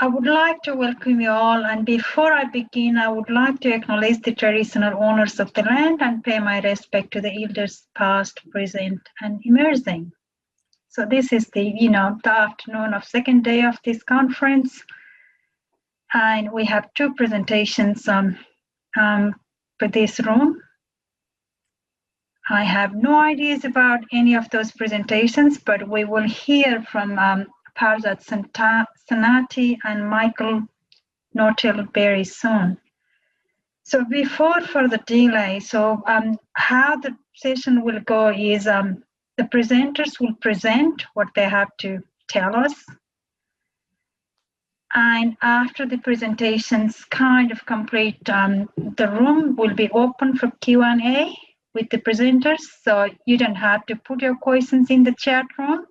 I would like to welcome you all, and before I begin, I would like to acknowledge the traditional owners of the land and pay my respect to the elders past, present, and emerging. So this is the afternoon of second day of this conference, and we have two presentations for this room. I have no ideas about any of those presentations, but we will hear from Farzad Sanati and Michael Nortel very soon. So before further delay, how the session will go is the presenters will present what they have to tell us. And after the presentations kind of complete, the room will be open for Q&A with the presenters. So you don't have to put your questions in the chat room.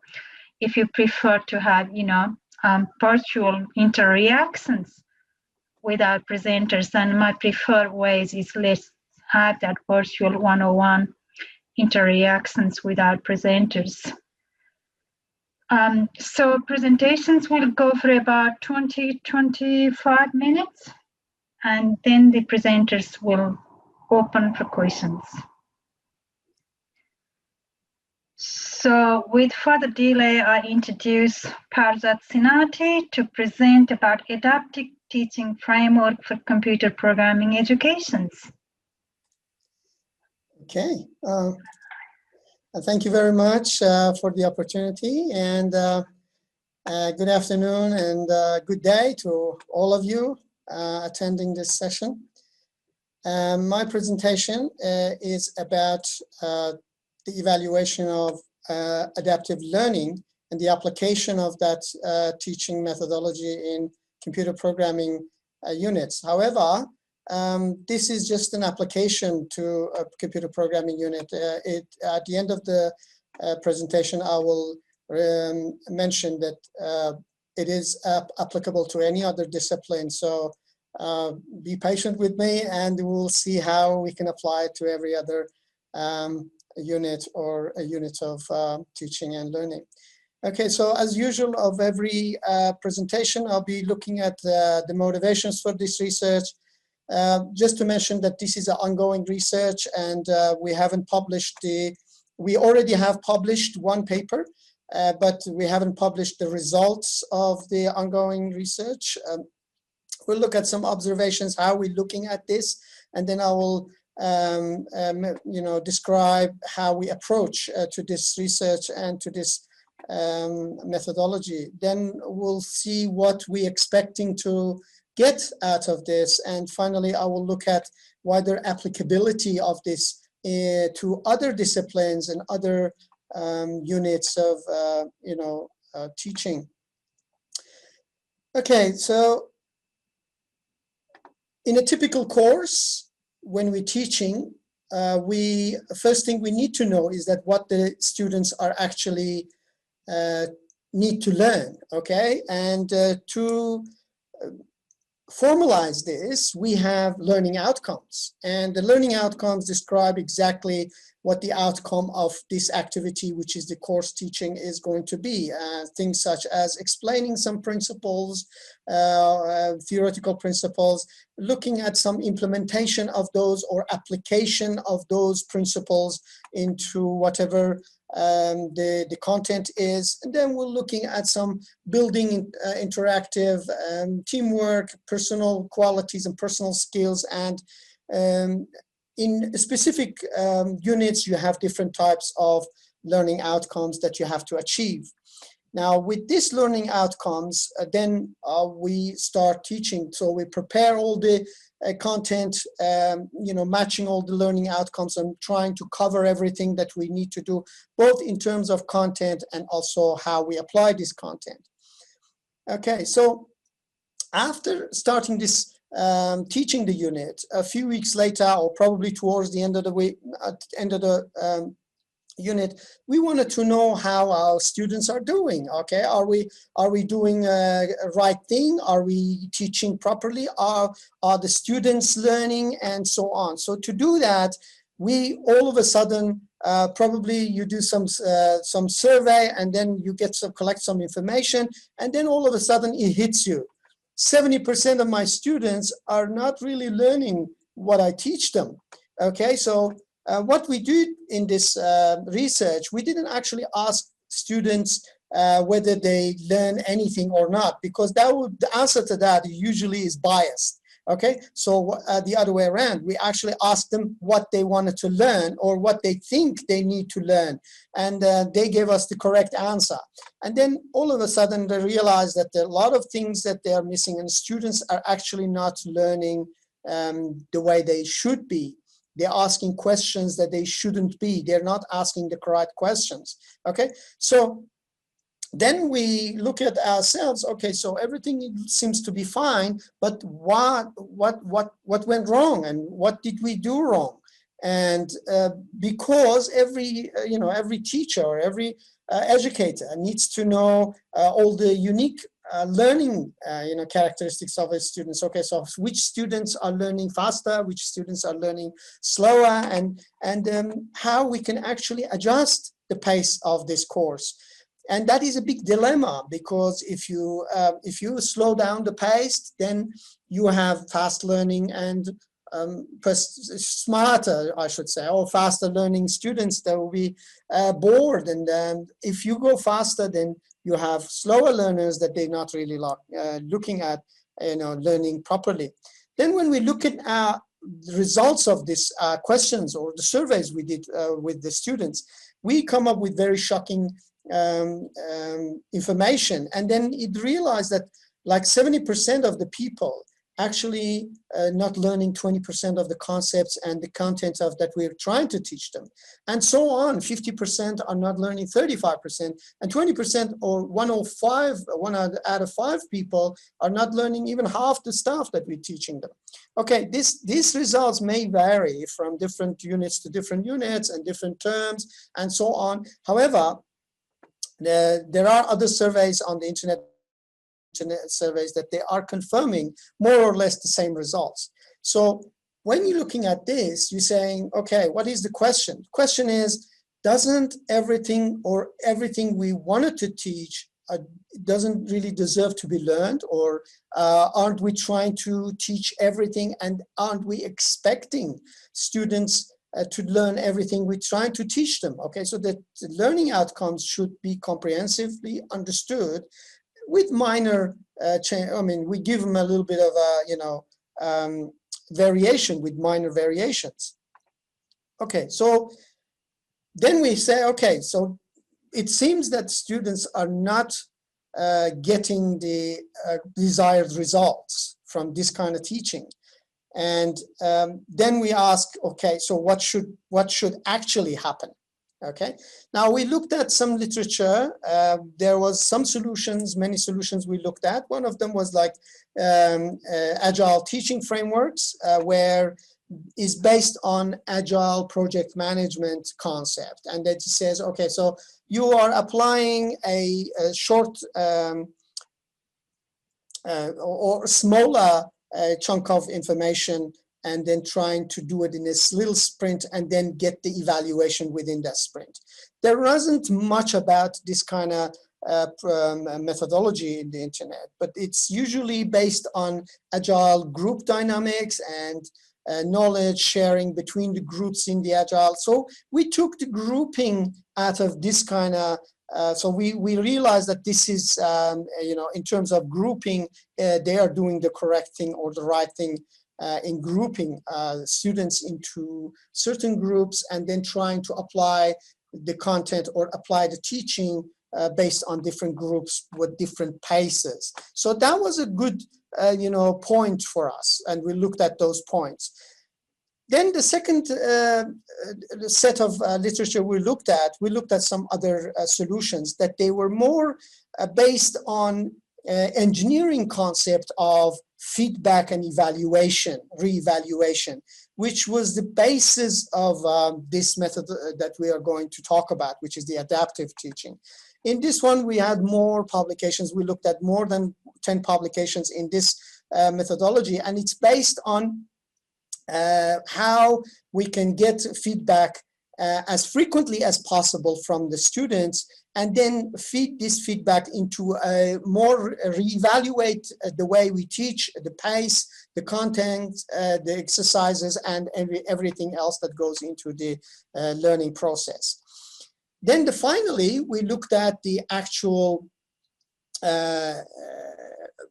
If you prefer to have, virtual interactions with our presenters, and my preferred ways is let's have that virtual one-on-one interactions with our presenters. So presentations will go for about 20-25 minutes, and then the presenters will open for questions. So with further delay, I introduce Farzad Sanati to present about adaptive teaching framework for computer programming educations. Okay, thank you very much for the opportunity, and good afternoon and good day to all of you attending this session. My presentation is about the evaluation of adaptive learning and the application of that teaching methodology in computer programming units. However, this is just an application to a computer programming unit. At the end of the presentation, I will mention that it is applicable to any other discipline. So be patient with me, and we'll see how we can apply it to every other unit or a unit of teaching and learning. Okay, so as usual of every presentation, I'll be looking at the motivations for this research. Just to mention that this is an ongoing research, and we haven't published we already have published one paper, but we haven't published the results of the ongoing research. We'll look at some observations, how we're looking at this, and then I will describe how we approach to this research and to this methodology. Then we'll see what we're expecting to get out of this, and finally I will look at wider applicability of this to other disciplines and other units of teaching. Okay, so in a typical course, when we're teaching, first thing we need to know is that what the students are actually need to learn, okay? And to formalize this, we have learning outcomes, and the learning outcomes describe exactly what the outcome of this activity, which is the course teaching, is going to be. Things such as explaining some principles, theoretical principles, looking at some implementation of those or application of those principles into whatever the content is. And then we're looking at some building interactive teamwork, personal qualities and personal skills, and in specific units, you have different types of learning outcomes that you have to achieve. Now, with these learning outcomes, then we start teaching. So we prepare all the content, matching all the learning outcomes and trying to cover everything that we need to do, both in terms of content and also how we apply this content. Okay, so after starting this teaching the unit, a few weeks later, or probably towards the end of the week, at the end of the unit, we wanted to know how our students are doing. Okay, are we doing a right thing? Are we teaching properly? Are the students learning, and so on? So to do that, we all of a sudden probably you do some survey, and then you collect some information, and then all of a sudden it hits you. 70% of my students are not really learning what I teach them. Okay, so what we did in this research, we didn't actually ask students whether they learn anything or not, because the answer to that usually is biased. Okay, so the other way around, we actually asked them what they wanted to learn or what they think they need to learn, and they gave us the correct answer. And then all of a sudden they realized that there are a lot of things that they are missing, and students are actually not learning the way they should be. They're asking questions that they shouldn't be. They're not asking the correct questions. Okay, so then we look at ourselves. Okay, so everything seems to be fine, but what went wrong, and what did we do wrong? And because every every teacher or every educator needs to know all the unique learning characteristics of his students. Okay, so which students are learning faster, which students are learning slower, and how we can actually adjust the pace of this course. And that is a big dilemma, because if you slow down the pace, then you have fast learning and smarter, I should say, or faster learning students that will be bored. And if you go faster, then you have slower learners that they're not really looking at, learning properly. Then when we look at the results of these questions or the surveys we did with the students, we come up with very shocking information. And then it realized that like 70% of the people actually not learning 20% of the concepts and the content of that we're trying to teach them, and so on. 50% are not learning 35%, and 20% or one out of five people are not learning even half the stuff that we're teaching them. Okay, these results may vary from different units to different units and different terms and so on. However, there are other surveys on the internet surveys that they are confirming more or less the same results. So when you're looking at this, you're saying, okay, what is the question? The question is, doesn't everything we wanted to teach doesn't really deserve to be learned? Or aren't we trying to teach everything, and aren't we expecting students to learn everything we're trying to teach them? Okay, so that the learning outcomes should be comprehensively understood with minor change. I mean, we give them a little bit of variation with minor variations. Okay, so then we say, okay, so it seems that students are not getting the desired results from this kind of teaching. And then we ask, okay, so what should actually happen? Okay, now we looked at some literature. There was some solutions, many solutions we looked at. One of them was like agile teaching frameworks, where is based on agile project management concept. And that says, okay, so you are applying a short or smaller chunk of information, and then trying to do it in this little sprint and then get the evaluation within that sprint. There wasn't much about this kind of methodology in the internet, but it's usually based on agile group dynamics and knowledge sharing between the groups in the agile. So we took the grouping out of this kind of, so we realized that this is, in terms of grouping, they are doing the correct thing or the right thing in grouping students into certain groups and then trying to apply the content or apply the teaching based on different groups with different paces. So that was a good, point for us, and we looked at those points. Then the second set of literature we looked at some other solutions that they were more based on engineering concept of feedback and evaluation, re-evaluation, which was the basis of this method that we are going to talk about, which is the adaptive teaching. In this one, we had more publications. We looked at more than 10 publications in this methodology, and it's based on how we can get feedback as frequently as possible from the students, and then feed this feedback into a more reevaluate the way we teach, the pace, the content, the exercises, and everything else that goes into the learning process. Then finally, we looked at the actual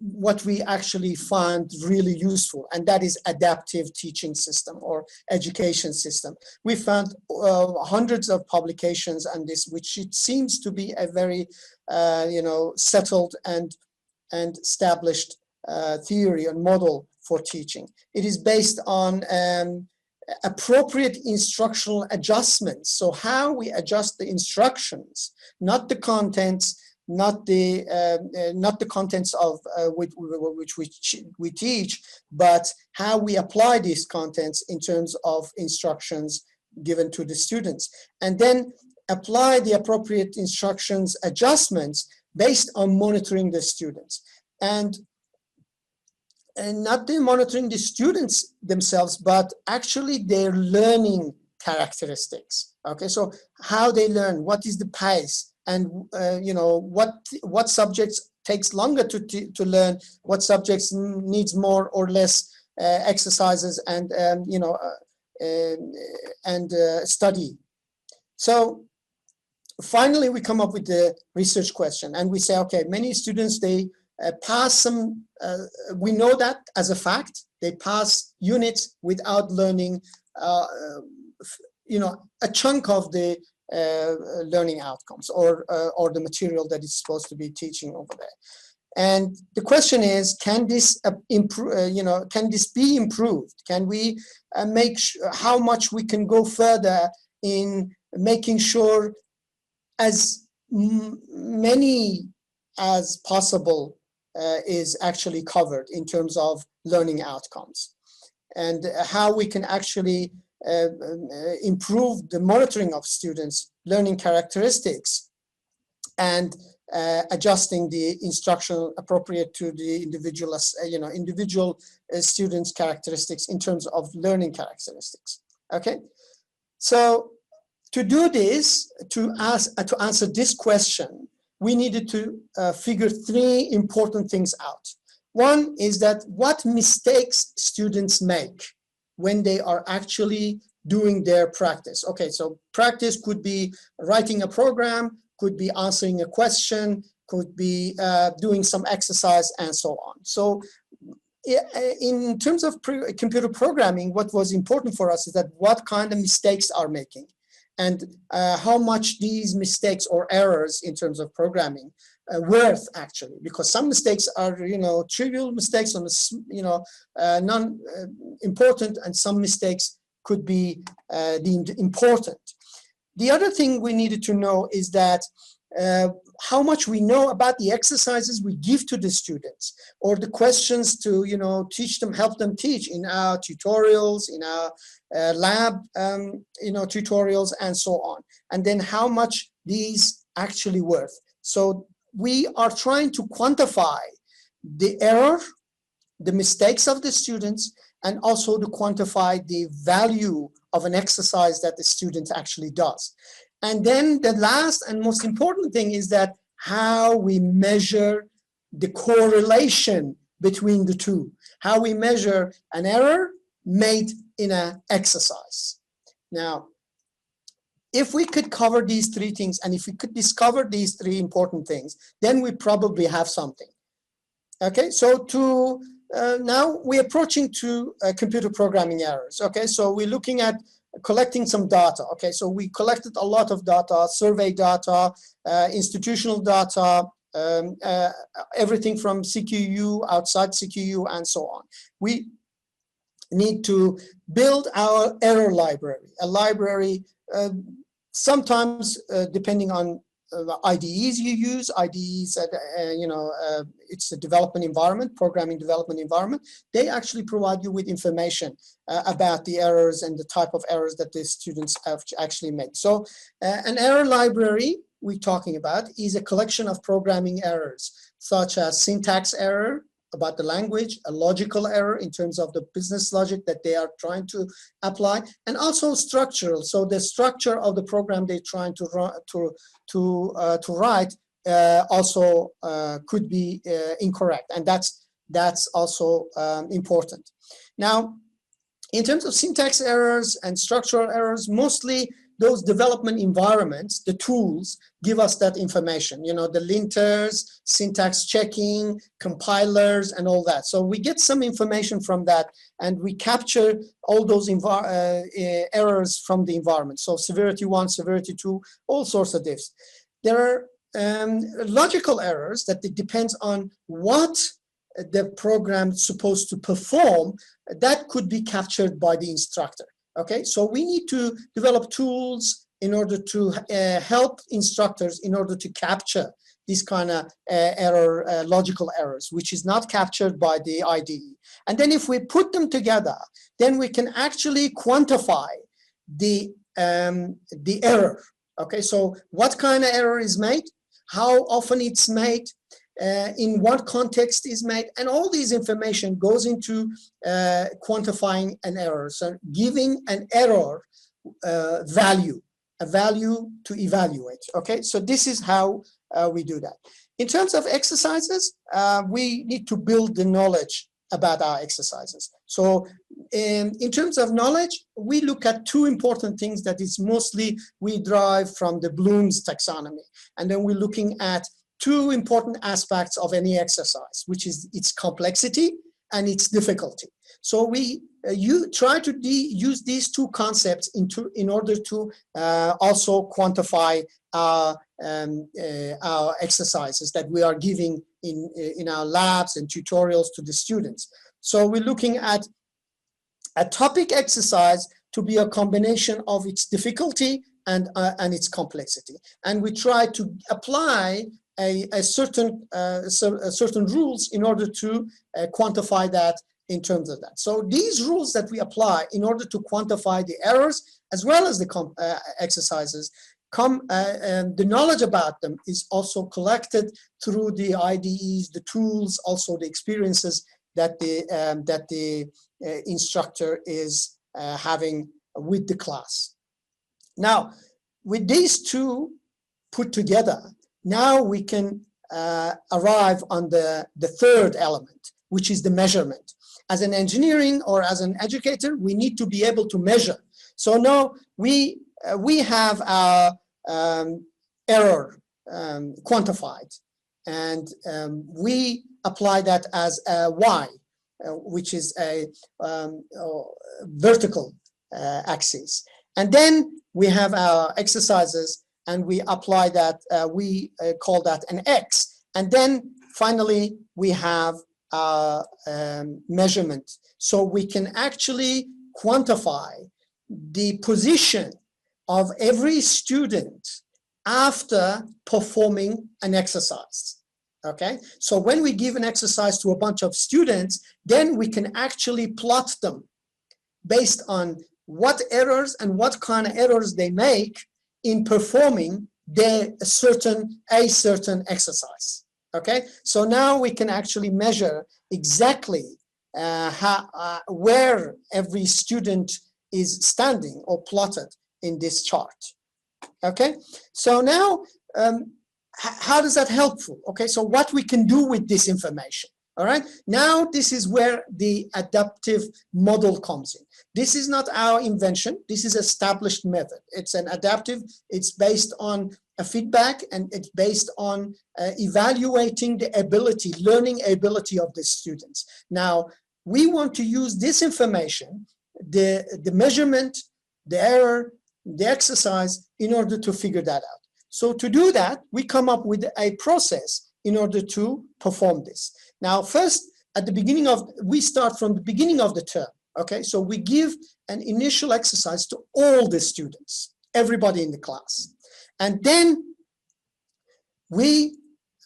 what we actually find really useful, and that is adaptive teaching system or education system. We found hundreds of publications on this, which it seems to be a very settled and established theory and model for teaching. It is based on appropriate instructional adjustments. So how we adjust the instructions, not the contents, not the contents of which we teach, but how we apply these contents in terms of instructions given to the students, and then apply the appropriate instructions adjustments based on monitoring the students, and not the monitoring the students themselves, but actually their learning characteristics. Okay, so how they learn, what is the pace, and what subjects takes longer to learn, what subjects needs more or less exercises and study. So finally, we come up with the research question, and we say, okay, many students, they pass some, we know that as a fact, they pass units without learning, a chunk of the learning outcomes or the material that is supposed to be teaching over there. And the question is, can this improve? Can this be improved? Can we make how much we can go further in making sure as many as possible is actually covered in terms of learning outcomes, and how we can actually improve the monitoring of students' learning characteristics and adjusting the instruction appropriate to the individual students' characteristics in terms of learning characteristics. Okay, so to do this, to answer this question, we needed to figure three important things out. One is that what mistakes students make when they are actually doing their practice. Okay, so practice could be writing a program, could be answering a question, could be doing some exercise, and so on. So in terms of computer programming, what was important for us is that what kind of mistakes are making, and how much these mistakes or errors in terms of programming worth actually, because some mistakes are trivial mistakes, some non-important, and some mistakes could be deemed important. The other thing we needed to know is that how much we know about the exercises we give to the students, or the questions to teach them, help them teach in our tutorials, in our lab tutorials, and so on, and then how much these actually worth. So we are trying to quantify the error, the mistakes of the students, and also to quantify the value of an exercise that the student actually does. And then the last and most important thing is that how we measure the correlation between the two, how we measure an error made in an exercise. Now, if we could cover these three things, and if we could discover these three important things, then we probably have something. Okay, so now we're approaching to computer programming errors. Okay, so we're looking at collecting some data. Okay, so we collected a lot of data, survey data, institutional data, everything from CQU, outside CQU, and so on. We need to build our error library, a library sometimes depending on the IDEs you use, IDEs that, it's a development environment, programming development environment. They actually provide you with information about the errors and the type of errors that the students have actually made. So an error library we're talking about is a collection of programming errors, such as syntax error, about the language, a logical error in terms of the business logic that they are trying to apply, and also structural. So the structure of the program they're trying to write also could be incorrect, and that's also important. Now, in terms of syntax errors and structural errors, mostly those development environments, the tools, give us that information. You know, the linters, syntax checking, compilers, and all that. So we get some information from that, and we capture all those errors from the environment. So severity 1, severity 2, all sorts of diffs. There are logical errors that it depends on what the program is supposed to perform, that could be captured by the instructor. Okay, so we need to develop tools in order to help instructors in order to capture this kind of logical errors, which is not captured by the IDE. And then if we put them together, then we can actually quantify the error. Okay, so what kind of error is made, how often it's made, in what context is made, and all these information goes into quantifying an error. So giving an error value, a value to evaluate. Okay, so this is how we do that. In terms of exercises, we need to build the knowledge about our exercises. So in terms of knowledge, we look at two important things that is mostly we derive from the Bloom's taxonomy. And then we're looking at two important aspects of any exercise, which is its complexity and its difficulty. So we try to use these two concepts in order to also quantify our exercises that we are giving in our labs and tutorials to the students. So we're looking at a topic exercise to be a combination of its difficulty and its complexity. And we try to apply certain rules in order to quantify that in terms of that. So these rules that we apply in order to quantify the errors as well as the exercises, the knowledge about them is also collected through the IDEs, the tools, also the experiences that the instructor is having with the class. Now, with these two put together, now we can arrive on the third element, which is the measurement. As an engineering or as an educator, we need to be able to measure. So now we have our error quantified, and we apply that as a y, which is a vertical axis. And then we have our exercises, and we apply that, we call that an x. And then finally, we have our measurement. So we can actually quantify the position of every student after performing an exercise. Okay, so when we give an exercise to a bunch of students, then we can actually plot them based on what errors and what kind of errors they make in performing a certain exercise. Okay, so now we can actually measure exactly where every student is standing or plotted in this chart. Okay, so now how does that helpful? Okay, so what we can do with this information. All right, now this is where the adaptive model comes in. This is not our invention. This is established method. It's an adaptive. It's based on a feedback, and it's based on evaluating the ability, learning ability of the students. Now, we want to use this information, the measurement, the error, the exercise, in order to figure that out. So to do that, we come up with a process in order to perform this. Now, first, at the beginning we start from the beginning of the term. Okay, so we give an initial exercise to all the students, everybody in the class. And then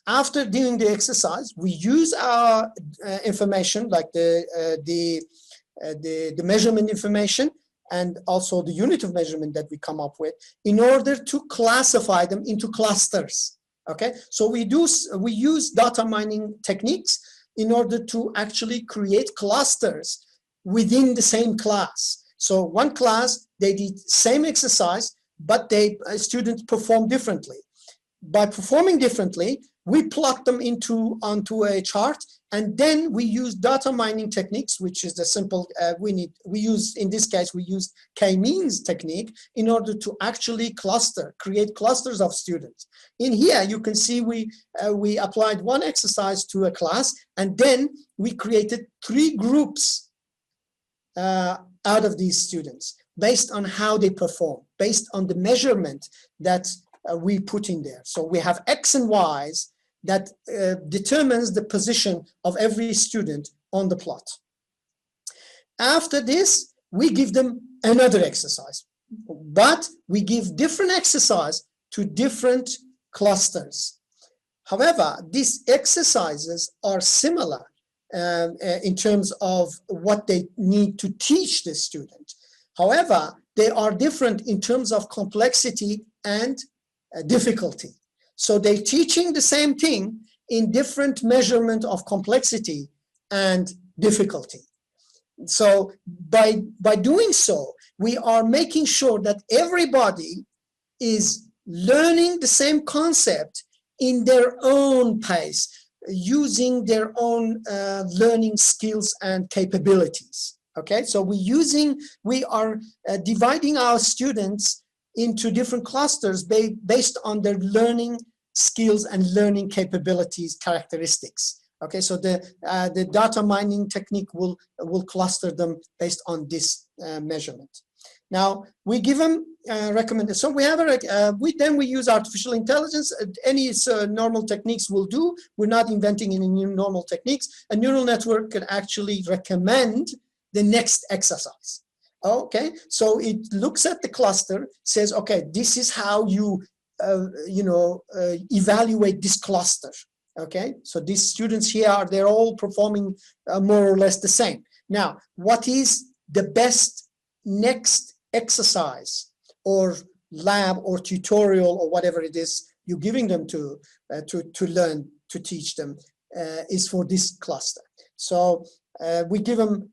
after doing the exercise, we use our information, like the measurement information, and also the unit of measurement that we come up with, in order to classify them into clusters. Okay, so we use data mining techniques in order to actually create clusters within the same class. So one class, they did same exercise, but students performed differently. By performing differently, we plot them onto a chart, and then we use data mining techniques, which is the simple, we use, in this case, we use k-means technique in order to actually create clusters of students. In here, you can see we applied one exercise to a class, and then we created 3 groups out of these students based on how they perform, based on the measurement that we put in there. So we have X and Y's that determines the position of every student on the plot. After this, we give them another exercise, but we give different exercise to different clusters. However, these exercises are similar in terms of what they need to teach the student. However, they are different in terms of complexity and difficulty. So they're teaching the same thing in different measurement of complexity and difficulty. So by doing so, we are making sure that everybody is learning the same concept in their own pace, using their own learning skills and capabilities. Okay, so we are dividing our students into different clusters based on their learning skills and learning capabilities characteristics. Okay, so the data mining technique will cluster them based on this measurement. Now we give them recommended. So we have we use artificial intelligence. Any normal techniques will do. We're not inventing any new normal techniques. A neural network can actually recommend the next exercise. Okay, so it looks at the cluster, says, okay, this is how you evaluate this cluster. Okay, so these students here they're all performing more or less the same. Now, what is the best next exercise or lab or tutorial or whatever it is you're giving them to learn, to teach them, is for this cluster. So we give them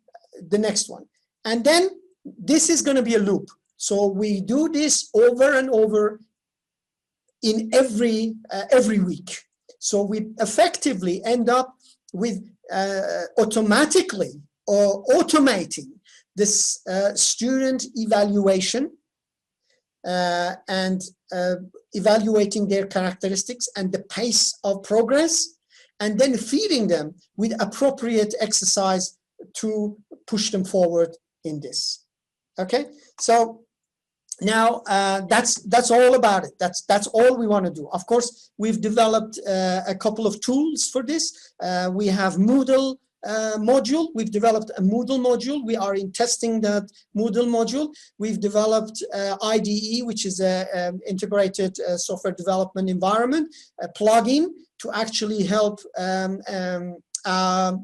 the next one, and then this is going to be a loop. So we do this over and over in every week. So we effectively end up with automatically or automating this student evaluation and evaluating their characteristics and the pace of progress, and then feeding them with appropriate exercise to push them forward in this. Okay, so now that's all about it. That's all we want to do. Of course, we've developed a couple of tools for this. We have Moodle module. We've developed a Moodle module. We are in testing that Moodle module. We've developed IDE, which is a integrated software development environment, a plugin to actually help our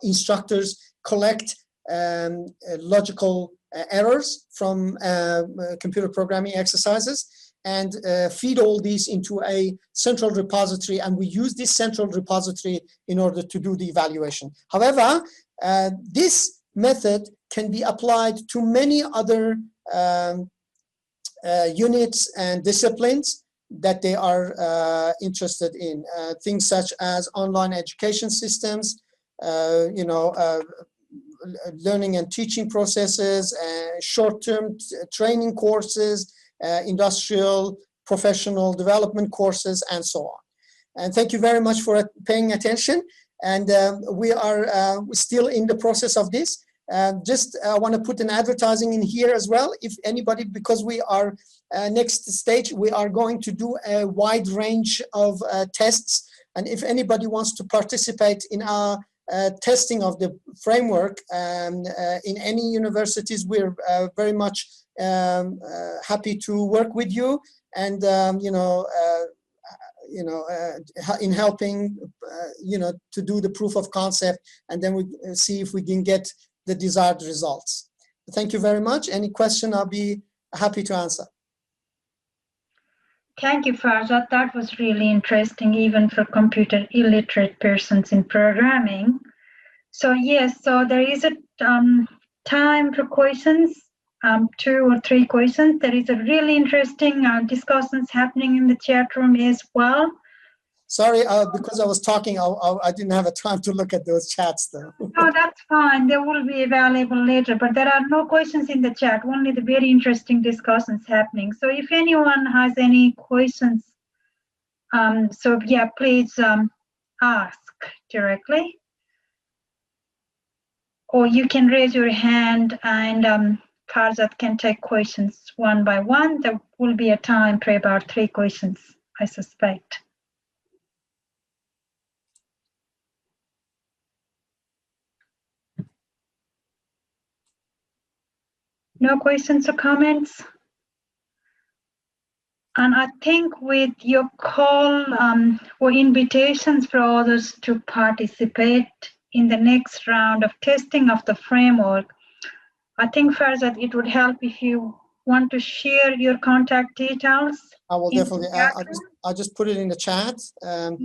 instructors collect logical errors from computer programming exercises and feed all these into a central repository, and we use this central repository in order to do the evaluation. However, this method can be applied to many other units and disciplines that they are interested in, things such as online education systems, learning and teaching processes, short-term training courses, industrial professional development courses, and so on. And thank you very much for paying attention. And we are still in the process of this. Just want to put an advertising in here as well. If anybody, because we are next stage, we are going to do a wide range of tests. And if anybody wants to participate in our testing of the framework in any universities, we're very much happy to work with you and in helping to do the proof of concept, and then we see if we can get the desired results. Thank you very much. Any question, I'll be happy to answer. Thank you, Farzad. That was really interesting, even for computer illiterate persons in programming. So yes, so there is a time for questions, 2 or 3 questions. There is a really interesting discussions happening in the chat room as well. Sorry, because I was talking, I didn't have a time to look at those chats though. No, that's fine. They will be available later, but there are no questions in the chat, only the very interesting discussions happening. So if anyone has any questions, so yeah, please ask directly. Or you can raise your hand and Farzad can take questions one by one. There will be a time for about 3 questions, I suspect. No questions or comments? And I think with your call or invitations for others to participate in the next round of testing of the framework, I think Farzad, it would help if you want to share your contact details. I will definitely, I'll just put it in the chat. Yeah.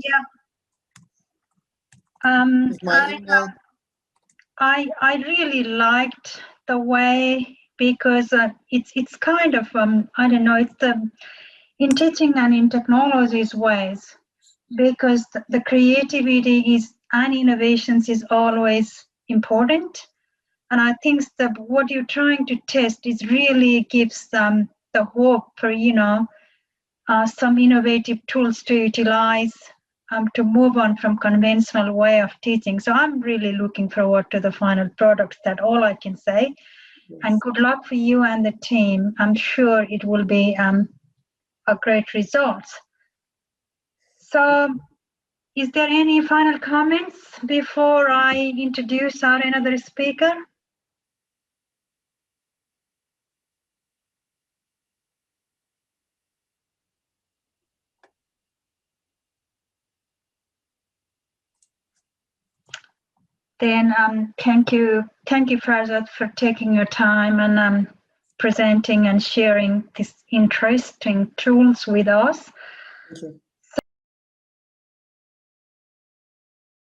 My email. I really liked the way, because it's kind of I don't know, it's in teaching and in technologies ways, because the creativity is and innovations is always important, and I think that what you're trying to test is really gives the hope for some innovative tools to utilize to move on from conventional way of teaching. So I'm really looking forward to the final products. That's all I can say. Yes. And good luck for you and the team. I'm sure it will be a great result. So is there any final comments before I introduce our another speaker? Then thank you, Farzad, for taking your time and presenting and sharing these interesting tools with us.